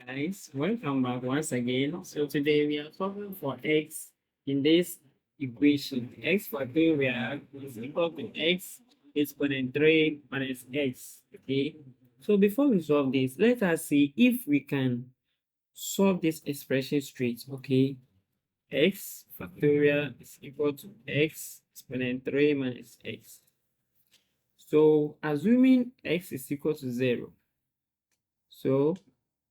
Guys, welcome back once again. So today we are solving for x in this equation. X factorial is equal to x exponent 3 minus x. Okay. So before we solve this, let us see if we can solve this expression straight. Okay. X factorial is equal to x exponent 3 minus x. So assuming x is equal to 0. So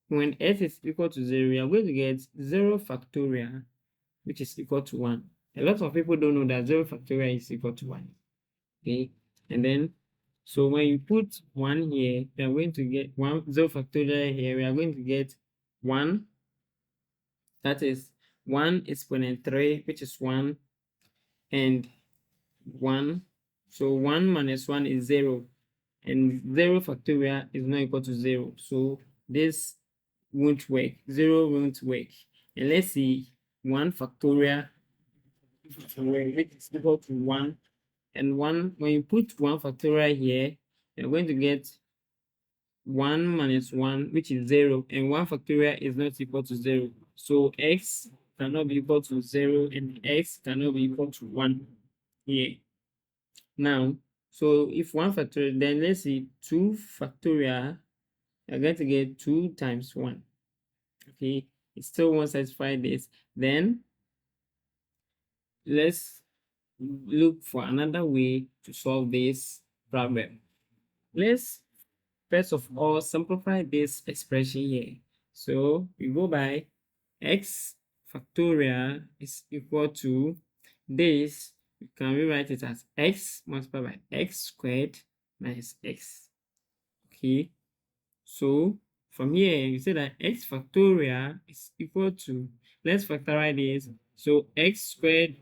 when x is equal to 0, we are going to get 0 factorial, which is equal to 1. A lot of people don't know that 0 factorial is equal to 1. Okay, and then, so when you put 1 here, we are going to get 0 factorial here, we are going to get 1. That is 1 exponent 3, which is 1, and 1. So 1 minus 1 is 0, and 0 factorial is not equal to 0. So this won't work. 0 won't work. And let's see 1 factorial, which is equal to 1. And 1, when you put 1 factorial here, you're going to get 1 minus 1, which is 0. And 1 factorial is not equal to 0. So x cannot be equal to 0, and x cannot be equal to 1 here. Now, so if 1 factorial, then let's see 2 factorial, you're going to get 2 times 1. Okay, it still won't satisfy this. Then let's look for another way to solve this problem. Let's first of all simplify this expression here. So we go by x factorial is equal to this. We can rewrite it as x multiplied by x squared minus x. Okay, so from here, you say that x factorial is equal to, let's factorize this. So x squared,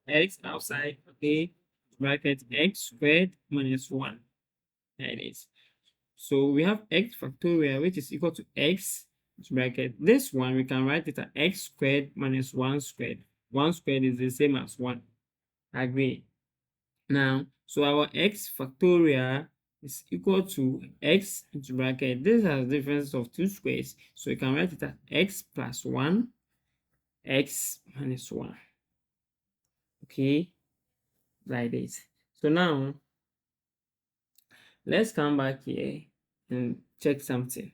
x outside, okay, bracket x squared minus 1. There it is. So we have x factorial, which is equal to x bracket. This one, we can write it as x squared minus 1 squared. 1 squared is the same as 1. Agree. Now, so our x factorial is equal to x into bracket. This has difference of 2 squares. So you can write it as x plus 1, x minus 1. Okay, like this. So now, let's come back here and check something.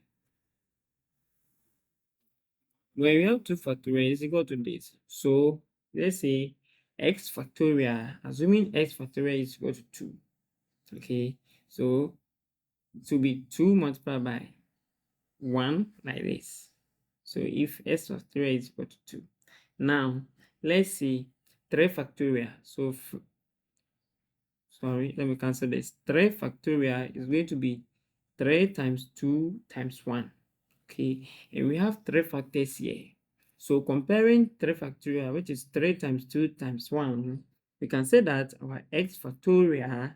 When we have 2 factorial is equal to this. So let's say x factorial, assuming x factorial is equal to 2. Okay, so it will be 2 multiplied by 1 like this. So if x factorial is equal to 2. Now, let's see 3 factorial. So, sorry, let me cancel this. 3 factorial is going to be 3 times 2 times 1. Okay, and we have 3 factors here. So comparing 3 factorial, which is 3 times 2 times 1, we can say that our x factorial,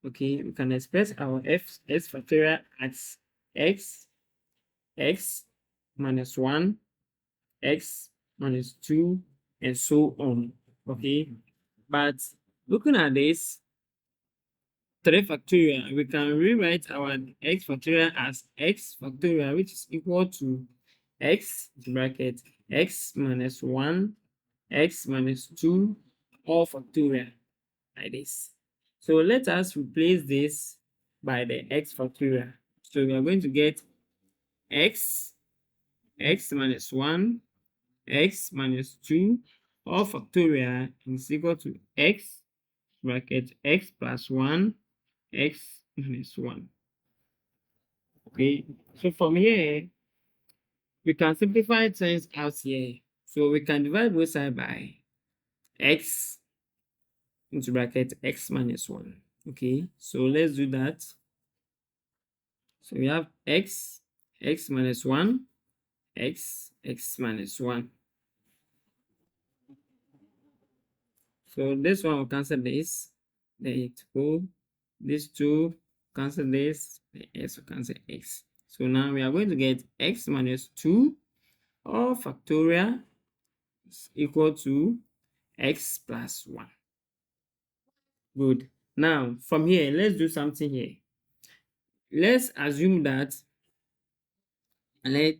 okay, we can express our x factorial as x minus 1, x minus 2, and so on. Okay, but looking at this 3 factorial, we can rewrite our x factorial as x factorial, which is equal to x bracket x minus 1, x minus 2, all factorial, like this. So let us replace this by the x factorial. So we are going to get x minus 1, x minus 2, all factorial is equal to x bracket x plus 1, x minus 1. Okay, so from here, we can simplify things out here. So we can divide both sides by x into bracket x minus 1. Okay, so let's do that. So we have x minus 1, x minus 1. So this one will cancel this, then it will, this 2 cancel this, the x will cancel x. So now we are going to get x minus 2 all factorial is equal to x plus 1. Good. Now from here, let's do something here. Let's assume that let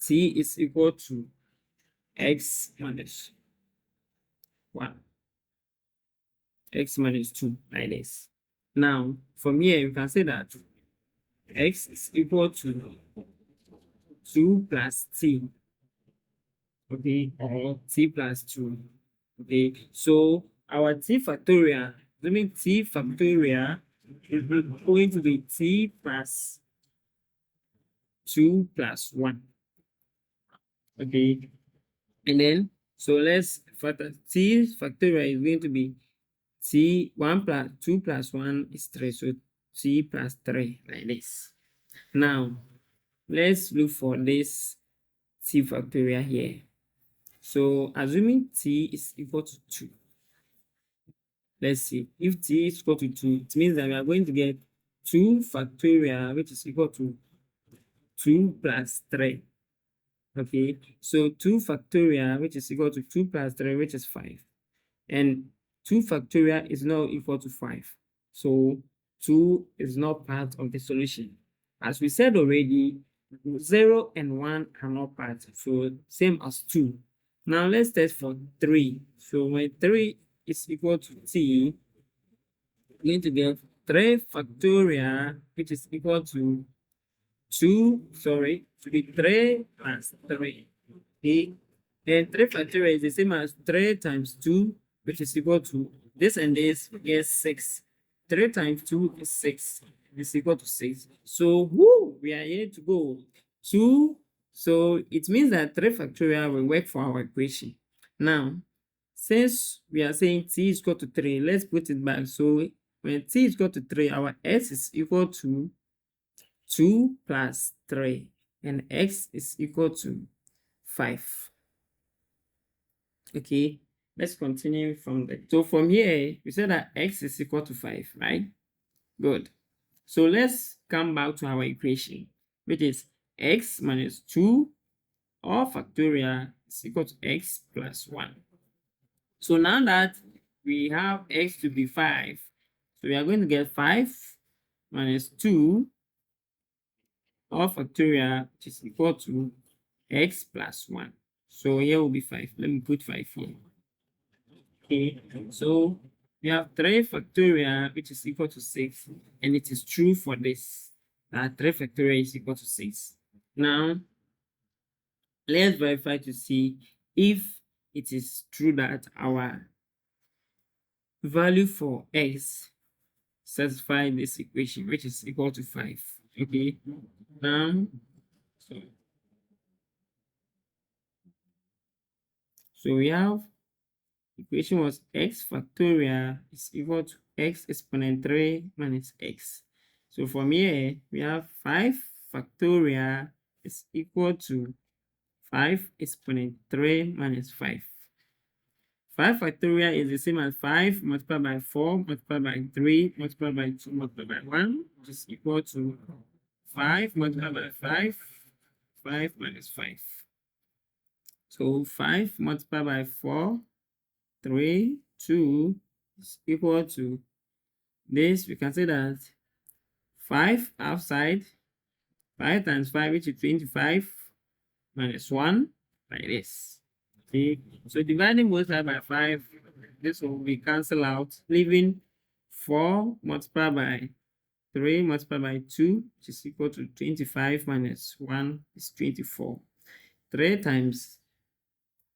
t is equal to x minus 1, x minus 2, like this. Now, from here, you can say that x is equal to 2 plus t, okay, or t plus 2, okay. So, our t factorial, assuming t factorial is going to be t plus 2 plus 1, okay. And then, so let's factor t factorial is going to be t 1 plus 2 plus 1 is 3, so t plus 3, like this. Now, let's look for this t factorial here. So, assuming t is equal to 2, let's see. If t is equal to 2, it means that we are going to get 2 factorial, which is equal to 2 plus 3. Okay, so 2 factorial, which is equal to 2 plus 3, which is 5. And 2 factorial is not equal to 5. So 2 is not part of the solution. As we said already, 0 and 1 are not part. So same as 2. Now let's test for 3. So when 3 is equal to t, we're going to get 3 factorial, which is equal to 2, sorry, to be 3 plus 3. Okay. Then 3 factorial is the same as 3 times 2, which is equal to this and this, we get 6. 3 times 2 is 6. It's equal to 6. So, woo, we are here to go. 2. So, it means that 3 factorial will work for our equation. Now, since we are saying t is equal to 3, let's put it back. So, when t is equal to 3, our s is equal to 2 plus 3, and x is equal to 5. Okay, let's continue from there. So from here, we said that x is equal to 5, right? Good. So let's come back to our equation, which is x minus 2 all factorial is equal to x plus 1. So now that we have x to be 5, so we are going to get 5 minus 2 all factorial, which is equal to x plus 1. So here will be 5. Let me put 5 here. Okay, so we have 3 factorial, which is equal to 6, and it is true for this, that 3 factorial is equal to 6. Now, let's verify to see if it is true that our value for x satisfies this equation, which is equal to 5. Okay, now, so we have equation was x factorial is equal to x exponent 3 minus x. So from here, we have 5 factorial is equal to 5 exponent 3 minus 5. 5 factorial is the same as 5 multiplied by 4 multiplied by 3 multiplied by 2 multiplied by 1, which is equal to 5 multiplied by 5, 5 minus 5. So 5 multiplied by 4, 3, 2 is equal to this. We can say that 5 outside, 5 times 5, which is 25, minus 1, like this. Okay, so dividing both sides by 5, this will be cancelled out, leaving 4 multiplied by 3 multiplied by 2, which is equal to 25 minus 1 is 24. 4 times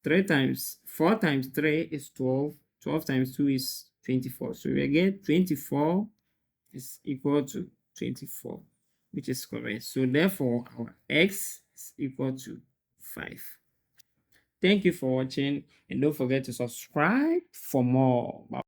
3 is 12. 12 times 2 is 24. So we get 24 is equal to 24, which is correct. So therefore, our x is equal to 5. Thank you for watching, and don't forget to subscribe for more. Bye.